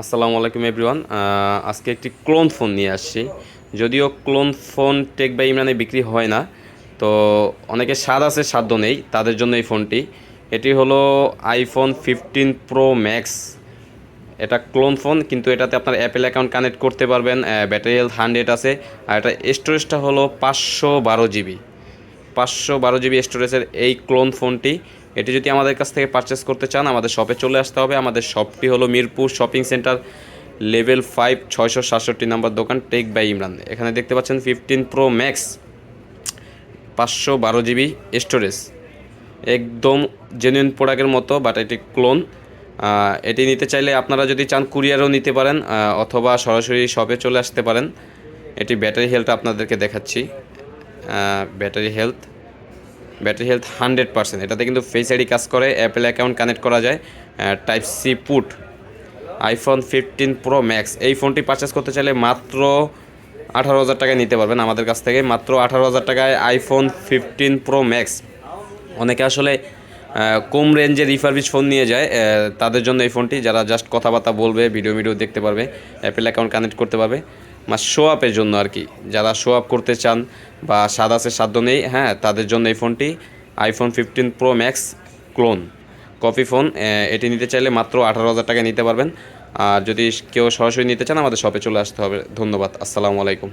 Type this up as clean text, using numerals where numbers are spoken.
আসসালামু আলাইকুম এভরিওয়ান। আজকে একটি ক্লোন ফোন নিয়ে আসছি। যদিও ক্লোন ফোন টেক বাই ইমরানে বিক্রি হয় না, তো অনেকে স্বাদ আছে সাধ্য নেই, তাদের জন্য এই ফোনটি। এটি হলো আইফোন 15 প্রো ম্যাক্স। এটা ক্লোন ফোন, কিন্তু এটাতে আপনার অ্যাপেল অ্যাকাউন্ট কানেক্ট করতে পারবেন। ব্যাটারি হেলথ 100 আছে। আর এটা স্টোরেজটা হলো 512 জিবি। 512 জিবি স্টোরেজের এই ক্লোন ফোনটি, এটি যদি আমাদের কাছ থেকে পারচেস করতে চান আমাদের শপে চলে আসতে হবে। আমাদের শপটি হলো মিরপুর শপিং সেন্টার, লেভেল 5, 667 নম্বর দোকান, টেক বাই ইমরান। এখানে দেখতে পাচ্ছেন 15 প্রো ম্যাক্স, 512 জিবি স্টোরেজ, একদম জেনুইন প্রোডাক্টের মতো, বাট এটি ক্লোন। এটি নিতে চাইলে আপনারা যদি চান কুরিয়ারও নিতে পারেন, অথবা সরাসরি শপে চলে আসতে পারেন। এটি ব্যাটারি হেলথ আপনাদেরকে দেখাচ্ছি। Battery health 100%। এটাতে কিন্তু ফেস আইডি কাজ করে, অ্যাপেল অ্যাকাউন্ট কানেক্ট করা যায়, type C put. IPhone 15 pro max এই ফোনটি পারচেস করতে চাইলে মাত্র 18,000 টাকায় নিতে পারবেন আমাদের কাছ থেকে। মাত্র 18,000 টাকায় আইফোন 15 প্রো ম্যাক্স। অনেকে আসলে কম রেঞ্জে রিফারবিশ ফোন নিয়ে যায়, তাদের জন্য এই ফোনটি, যারা জাস্ট কথাবার্তা বলবে, ভিডিও দেখতে পারবে, অ্যাপেল অ্যাকাউন্ট কানেক্ট করতে পারবে, শো আপের জন্য আর কি। যারা শো আপ করতে চান বা স্বাদ আছে সাধ্য নেই, হ্যাঁ, তাদের জন্য এই ফোনটি iPhone 15 pro max clone copy phone. এটি নিতে চাইলে মাত্র 18,000 টাকায় নিতে পারবেন। আর যদি কেউ সরাসরি নিতে চান আমাদের শপে চলে আসতে হবে। ধন্যবাদ। আসসালামু আলাইকুম।